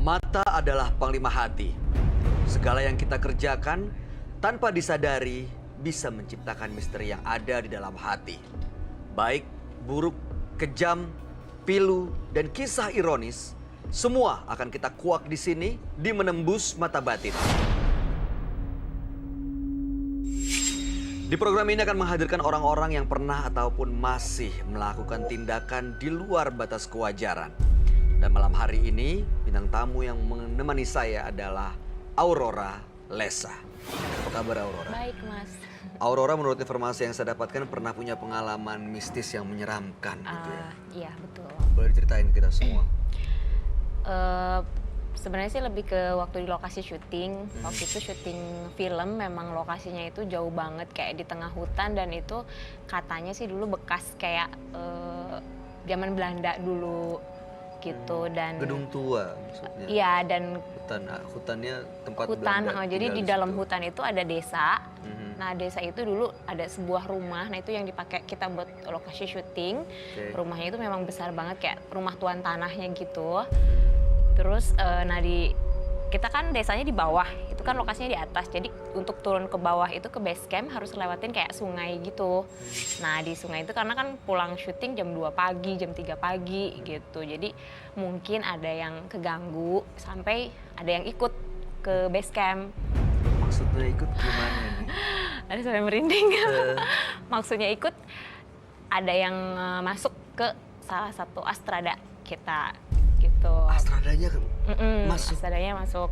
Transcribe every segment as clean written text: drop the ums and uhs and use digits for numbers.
Mata adalah panglima hati. Segala yang kita kerjakan tanpa disadari bisa menciptakan misteri yang ada di dalam hati. Baik, buruk, kejam, pilu, dan kisah ironis, semua akan kita kuak di sini di Menembus Mata Batin. Di program ini akan menghadirkan orang-orang yang pernah ataupun masih melakukan tindakan di luar batas kewajaran. Dan malam hari ini, bintang tamu yang menemani saya adalah Aurora Lesa. Apa kabar Aurora? Baik, Mas. Aurora menurut informasi yang saya dapatkan pernah punya pengalaman mistis yang menyeramkan gitu ya? Iya, betul. Boleh diceritain kita semua? Sebenarnya sih lebih ke waktu di lokasi syuting. Waktu itu syuting film, memang lokasinya itu jauh banget kayak di tengah hutan, dan itu katanya sih dulu bekas kayak zaman Belanda dulu gitu. Dan Gedung tua maksudnya? Iya, dan hutannya tempat hutan. Belanda Jadi di tinggal dalam situ. hutan itu ada desa. Nah, desa itu dulu ada sebuah rumah. Nah, itu yang dipakai kita buat lokasi syuting. Rumahnya itu memang besar banget, kayak rumah tuan tanahnya gitu. Terus, kita kan desanya di bawah, itu kan lokasinya di atas. Jadi untuk turun ke bawah itu ke base camp harus lewatin kayak sungai gitu. Nah, di sungai itu karena kan pulang syuting jam 2 pagi, jam 3 pagi gitu. Jadi mungkin ada yang keganggu sampai ada yang ikut ke base camp. Maksudnya ikut gimana nih? Ada sampai merinding. Maksudnya ikut, ada yang masuk ke salah satu astrada kita gitu. Astradanya masuk? Astradanya masuk,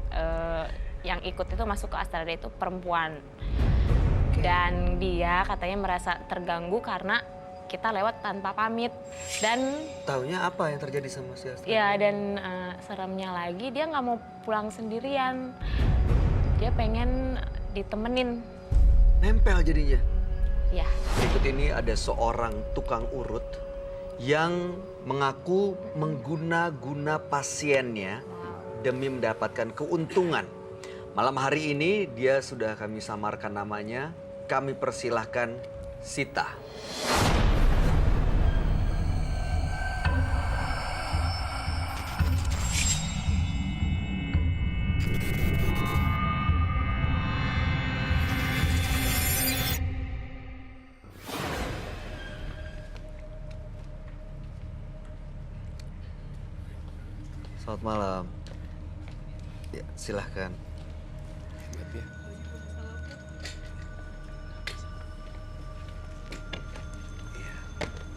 yang ikut itu masuk ke astrada itu perempuan. Dan dia katanya merasa terganggu karena kita lewat tanpa pamit. Dan taunya apa yang terjadi sama si Astrada? ya, dan seremnya lagi dia nggak mau pulang sendirian. Dia pengen ditemenin. Nempel jadinya? Ya. Berikut ini ada seorang tukang urut yang mengaku mengguna-guna pasiennya demi mendapatkan keuntungan. Malam hari ini dia sudah kami samarkan namanya. Kami persilahkan Sita. Selamat malam. Ya, silahkan.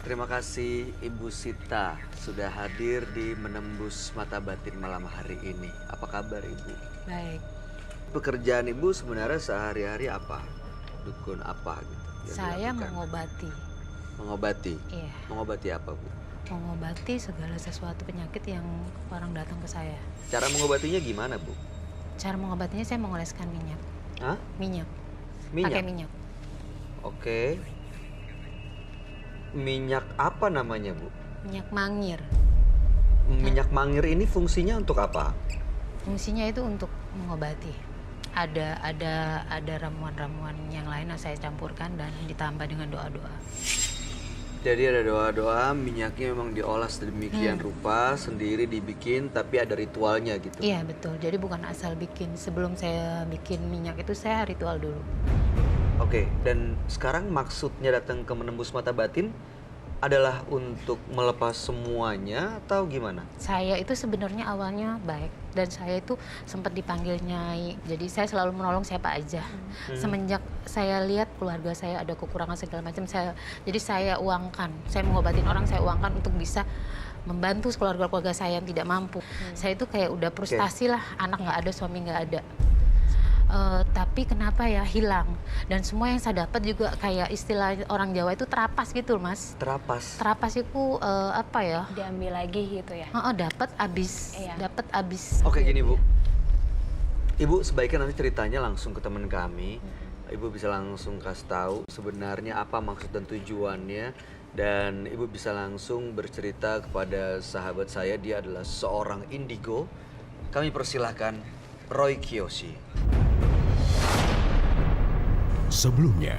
Terima kasih Ibu Sita sudah hadir di Menembus Mata Batin malam hari ini. Apa kabar Ibu? Baik. Pekerjaan Ibu sebenarnya sehari-hari apa? Dukun apa gitu? yang Saya dilakukan? mengobati. Mengobati? Iya. Mengobati apa Bu? Mengobati segala sesuatu penyakit yang orang datang ke saya. Cara mengobatinya gimana Bu? Cara mengobatinya saya mengoleskan minyak. Hah? Minyak. Minyak? Pakai minyak. Oke. Minyak apa namanya Bu? Minyak mangir. Minyak mangir ini fungsinya untuk apa? Fungsinya itu untuk mengobati. Ada ramuan-ramuan yang lain yang saya campurkan dan ditambah dengan doa-doa. Jadi ada doa-doa, minyaknya memang diolah sedemikian rupa, sendiri dibikin, tapi ada ritualnya gitu. Iya betul, jadi bukan asal bikin. Sebelum saya bikin minyak itu saya ritual dulu. Oke, dan sekarang maksudnya datang ke Menembus Mata Batin adalah untuk melepas semuanya atau gimana? Saya itu sebenarnya awalnya baik dan saya itu sempat dipanggil nyai. Jadi saya selalu menolong siapa aja. Semenjak saya lihat keluarga saya ada kekurangan segala macam, jadi saya uangkan. Saya mengobatin orang, saya uangkan untuk bisa membantu keluarga-keluarga saya yang tidak mampu. Saya itu kayak udah frustasi lah, anak nggak ada, suami nggak ada. Tapi kenapa ya hilang, dan semua yang saya dapat juga kayak istilah orang Jawa itu terapas gitu Mas. Terapas? Terapas itu apa ya? Diambil lagi gitu ya? Dapat abis, Iya. dapat abis. Oke gini Bu, Ibu sebaiknya nanti ceritanya langsung ke teman kami. Ibu bisa langsung kasih tahu sebenarnya apa maksud dan tujuannya. Dan Ibu bisa langsung bercerita kepada sahabat saya, dia adalah seorang indigo. Kami persilahkan Roy Kiyoshi. Sebelumnya,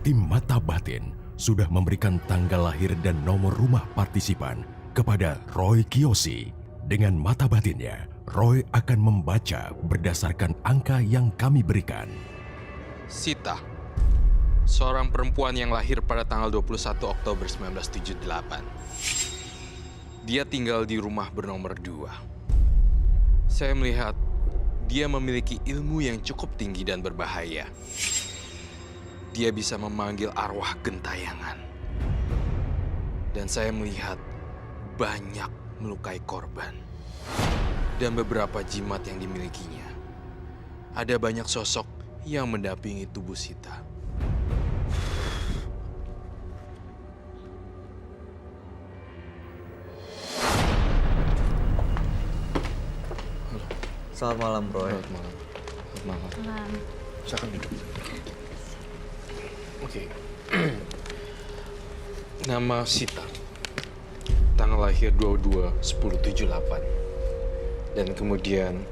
tim Mata Batin sudah memberikan tanggal lahir dan nomor rumah partisipan kepada Roy Kiyoshi. Dengan mata batinnya, Roy akan membaca berdasarkan angka yang kami berikan. Sita, seorang perempuan yang lahir pada tanggal 21 Oktober 1978. Dia tinggal di rumah bernomor 2. Saya melihat dia memiliki ilmu yang cukup tinggi dan berbahaya. Dia bisa memanggil arwah gentayangan. Dan saya melihat banyak melukai korban. Dan beberapa jimat yang dimilikinya. Ada banyak sosok yang mendampingi tubuh Sita. Selamat malam, Roy. Selamat malam. Selamat malam. Silakan duduk. Oke. Nama Sita. Tanggal lahir 22/10/78. Dan kemudian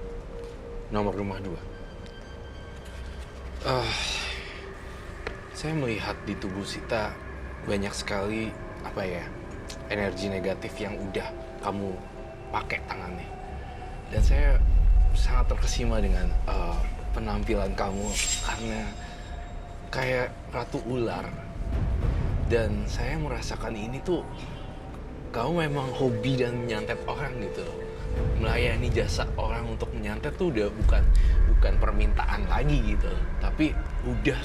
nomor rumah 2. Saya melihat di tubuh Sita banyak sekali energi negatif yang udah kamu pakai tangannya. Dan saya sangat terkesima dengan penampilan kamu karena kayak ratu ular. Dan saya merasakan ini tuh kamu memang hobi dan menyantet orang gitu. Melayani jasa orang untuk menyantet tuh udah bukan permintaan lagi gitu, tapi udah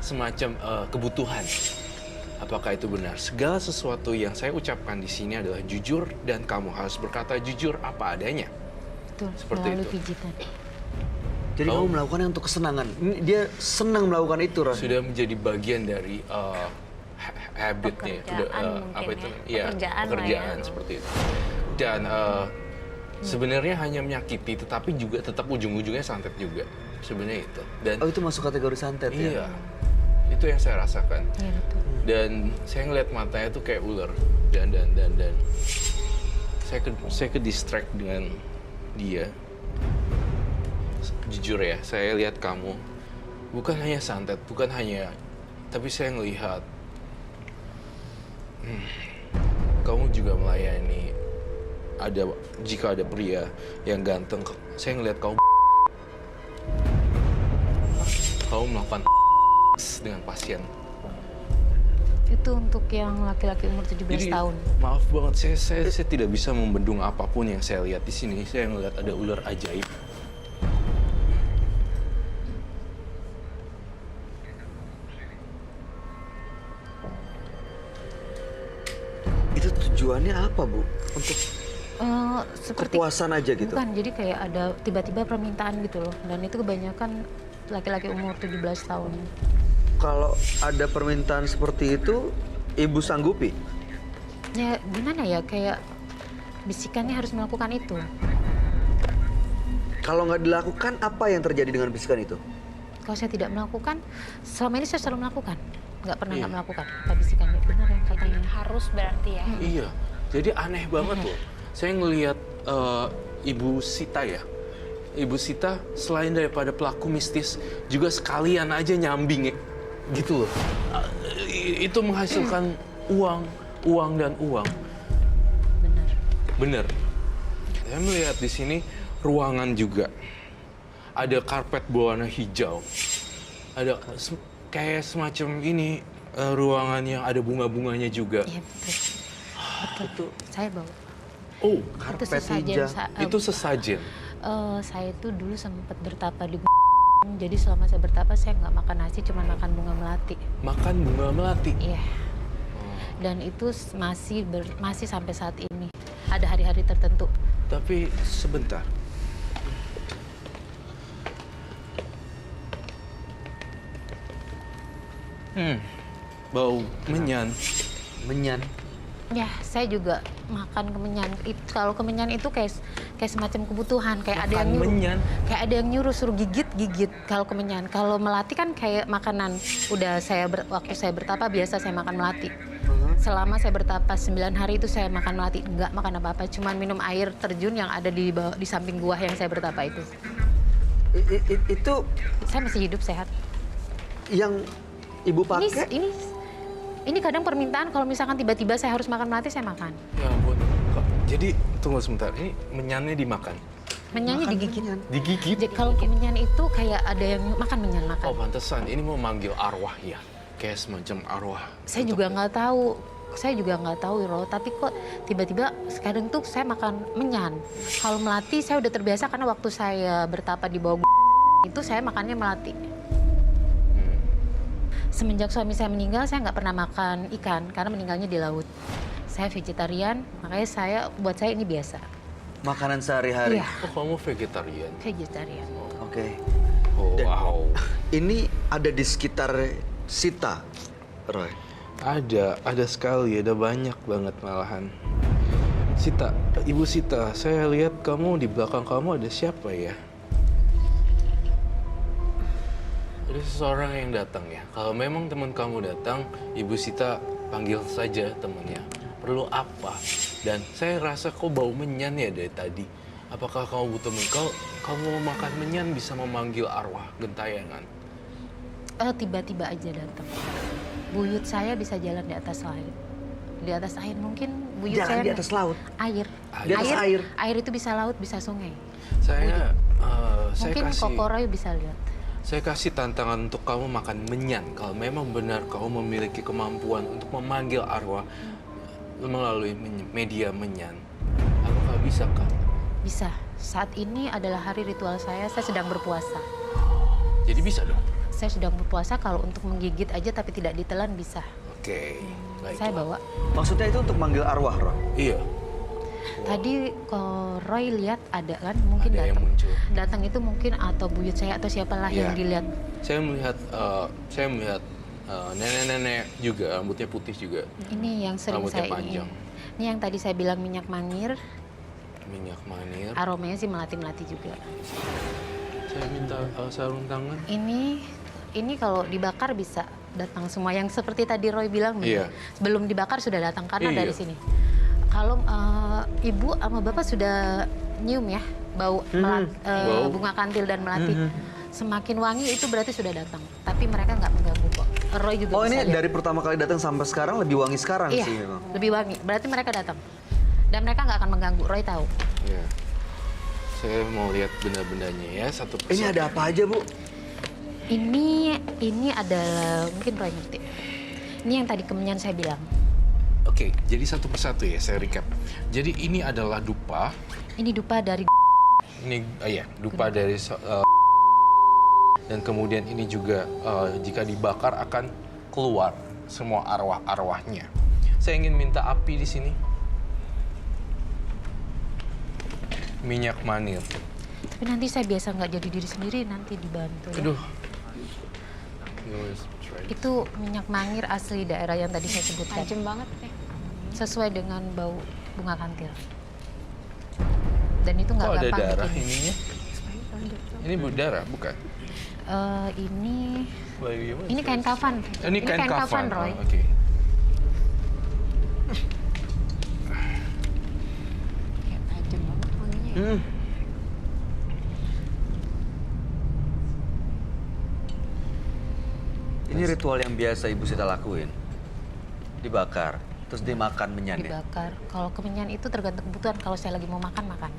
semacam kebutuhan. Apakah itu benar? Segala sesuatu yang saya ucapkan di sini adalah jujur dan kamu harus berkata jujur apa adanya. Betul, Seperti melalui itu. pijitan. Jadi kamu melakukannya untuk kesenangan. Dia senang melakukan itu, Roy. Sudah menjadi bagian dari habitnya, Pekerjaan mungkin ya. pekerjaan lah ya. seperti itu. Dan sebenarnya hanya menyakiti, tetapi juga tetap ujung-ujungnya santet juga. Sebenarnya itu. Dan Oh, itu masuk kategori santet ya? iya, itu yang saya rasakan. Iya betul. Dan saya ngeliat matanya tuh kayak ular. Dan saya ke distract dengan dia. Jujur ya, saya lihat kamu bukan hanya santet, tapi saya ngelihat kamu juga melayani. Jika ada pria yang ganteng, saya ngelihat kamu melakukan dengan pasien. Itu untuk yang laki-laki umur 17 Jadi, tahun. maaf banget, saya tidak bisa membendung apapun yang saya lihat di sini. Saya ngelihat ada ular ajaib. Itu tujuannya apa, Bu? Untuk Seperti kepuasan aja gitu? bukan, jadi kayak ada tiba-tiba permintaan gitu loh. Dan itu kebanyakan laki-laki umur 17 tahun. Kalau ada permintaan seperti itu, Ibu sanggupi? Ya gimana ya, kayak bisikannya harus melakukan itu. Kalau nggak dilakukan, apa yang terjadi dengan bisikan itu? Kalau saya tidak melakukan, selama ini saya selalu melakukan. Nggak pernah Iya. nggak melakukan. Kata bisikannya, benar yang katanya. Harus berarti ya. Iya, jadi aneh banget loh. Saya ngelihat Ibu Sita ya. Ibu Sita selain daripada pelaku mistis, juga sekalian aja nyambing ya. Gitu loh. Itu menghasilkan uang dan uang. Benar. Bener. Saya melihat di sini ruangan juga. Ada karpet berwarna hijau. Ada kayak semacam ini ruangan yang ada bunga-bunganya juga. Iya betul. Betul. Saya bawa. Oh, Karpet sesajen hijau. itu sesajen. Saya itu dulu sempat bertapa di jadi selama saya bertapa saya nggak makan nasi, cuma makan bunga melati. Makan bunga melati. Iya. Dan itu masih sampai saat ini. Ada hari-hari tertentu. Tapi sebentar. Bau menyan. Menyan. Ya, saya juga makan kemenyan. Kalau kemenyan itu kayak semacam kebutuhan, kayak ada yang Makan nyuruh. menyan? Kayak ada yang nyuruh suruh gigit kalau kemenyan. Kalau melati kan kayak makanan. Udah waktu saya bertapa biasa saya makan melati. Selama saya bertapa 9 hari itu saya makan melati, nggak makan apa-apa, cuman minum air terjun yang ada di samping gua yang saya bertapa itu. Itu Saya masih hidup sehat. yang Ibu pakai? Ini kadang permintaan kalau misalkan tiba-tiba saya harus makan melati, saya makan. Ya ampun. Jadi tunggu sebentar. Ini menyannya dimakan. Menyanyi Makan digigit. menyan. Digigit? Jadi kalau kemenyan itu kayak ada yang makan menyan makan. Oh pantesan, ini mau manggil arwah ya? Kayak semacam arwah. Saya juga nggak tahu. Saya juga nggak tahu, Ro. Tapi kok tiba-tiba sekarang tuh saya makan menyan. Kalau melati saya udah terbiasa karena waktu saya bertapa di bawah itu saya makannya melati. Semenjak suami saya meninggal, saya nggak pernah makan ikan karena meninggalnya di laut. Saya vegetarian, makanya buat saya ini biasa. Makanan sehari-hari. Iya, Oh kamu vegetarian? vegetarian. Oke. Oh Dan- wow. Ini ada di sekitar Sita, Roy. Ada sekali, ada banyak banget malahan. Sita, Ibu Sita, saya lihat kamu di belakang kamu ada siapa ya? Ada seseorang yang datang ya. Kalau memang teman kamu datang, Ibu Sita panggil saja temannya. Perlu apa? Dan saya rasa kau bau menyan ya dari tadi. Apakah kamu butuh kamu mau makan menyan bisa memanggil arwah gentayangan? Tiba-tiba aja datang. Buyut saya bisa jalan di atas air. Di atas air mungkin buyut Jalan saya di atas laut. air. Di atas air. Air itu bisa laut, bisa sungai. Saya Mungkin kasih Kokoroy bisa lihat. Saya kasih tantangan untuk kamu makan menyan. Kalau memang benar kamu memiliki kemampuan untuk memanggil arwah melalui media menyan. Apakah bisa, Kak? Bisa. Saat ini adalah hari ritual saya sedang berpuasa. Jadi bisa dong? Saya sedang berpuasa, kalau untuk menggigit aja tapi tidak ditelan bisa. Oke, baiklah. Saya bawa. Maksudnya itu untuk manggil arwah, Roy? Iya, Tadi kok Roy lihat ada kan, mungkin ada yang datang. muncul. Datang itu mungkin atau buyut saya atau siapalah Iya. yang dilihat. Saya melihat nenek-nenek juga, rambutnya putih juga. Ini yang sering Rambutnya saya panjang. Ini yang tadi saya bilang minyak manir, Minyak manir. aromanya sih melati-melati juga. Saya minta sarung tangan. Ini kalau dibakar bisa datang semua yang seperti tadi Roy bilang. Iya. Sebelum dibakar sudah datang karena Iya. dari sini. Kalau ibu sama bapak sudah nyium ya bau Bau. bunga kantil dan melati, semakin wangi itu berarti sudah datang. Tapi mereka nggak mengganggu kok. Roy juga Oh, bisa ini lihat. dari pertama kali datang sampai sekarang lebih wangi sekarang Iya, sih memang. lebih wangi. Berarti mereka datang. Dan mereka nggak akan mengganggu. Roy tahu. Iya. Saya mau lihat benda-bendanya ya, satu persatu. Ini ada apa aja, Bu? Ini adalah mungkin Roy ngerti. Ini yang tadi kemenyan saya bilang. Oke, jadi satu persatu ya, saya recap. Jadi ini adalah dupa. Ini dupa dari Ini dupa dari dan kemudian ini juga jika dibakar akan keluar semua arwah-arwahnya. Saya ingin minta api di sini. Minyak manir. Tapi nanti saya biasa nggak jadi diri sendiri, nanti dibantu ya. Aduh. Itu minyak mangir asli daerah yang tadi saya sebutkan. Tajam banget ya. Sesuai dengan bau bunga kantil. Dan itu nggak Kok ada gampang darah bikin. ininya? Ini darah, bukan? Ini kain kafan. Ini kain kafan. Roy. Oh, oke. Kayak tajam banget wanginya ya. Ini ritual yang biasa Ibu Sita lakuin. Dibakar, terus dimakan menyannya. Dibakar. Kalau kemenyan itu tergantung kebutuhan. Kalau saya lagi mau makan, makan.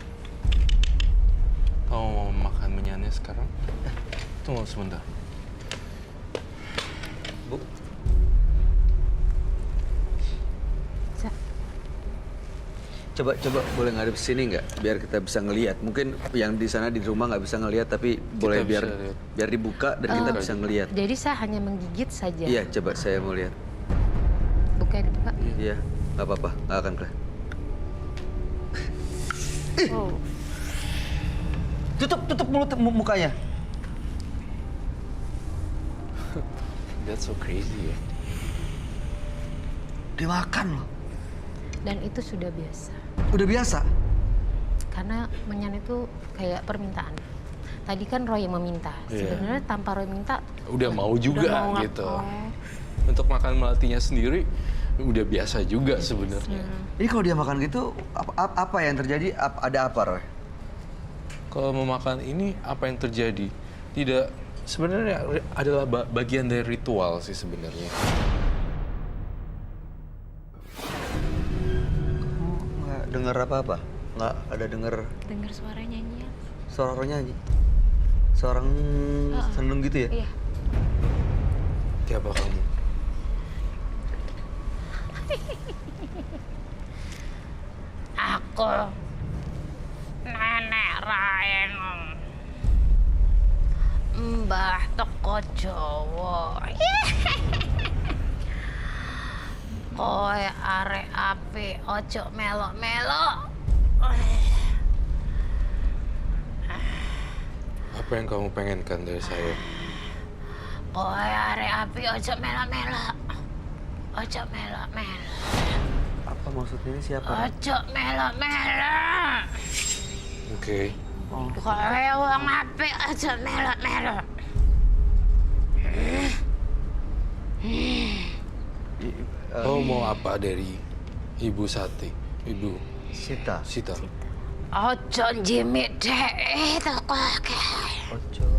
Kamu mau makan menyanyi sekarang? Tunggu sebentar. Bu, Sa- coba boleh ngadep sini nggak? Biar kita bisa ngelihat. Mungkin yang di sana di rumah nggak bisa ngelihat, tapi boleh bisa biar lihat. biar dibuka dan kita bisa ngelihat. Jadi saya hanya menggigit saja. Iya, coba saya mau lihat. Buka dibuka. Iya, nggak apa-apa, nggak akan kelihatan. Oh. Tutup mulut mukanya. That's so crazy ya. Dimakan loh. Dan itu sudah biasa. Udah biasa. Karena menyan itu kayak permintaan. Tadi kan Roy yang meminta. Iya. Sebenarnya tanpa Roy minta, Udah mau juga udah mau gitu. oh. Untuk makan melatinya sendiri udah biasa juga sebenarnya. Ini kalau dia makan gitu, apa yang terjadi? Ada apa, Roy? Kalau mau makan ini apa yang terjadi? Tidak, sebenarnya adalah bagian dari ritual sih sebenarnya. Kamu nggak dengar apa-apa? nggak ada denger Dengar suara nyanyian. suara orang nyanyi? Seorang seneng gitu ya? Iya. Siapa kamu? Aku Nenek Raeng. Mbah teko Jawa. Koe arek apik, ojo melok-melok. Apa yang kamu pengenkan dari saya? Koe arek apik, ojo melok-melok. Ojo melok-melok. Apa maksudnya ini siapa? Ojo melok-melok. Oke. Kowe wong apik, ojo melok-melok. Kamu mau apa dari Ibu Sati? Ibu Sita. Sita. Ojo njimik dhek teko. Ojo.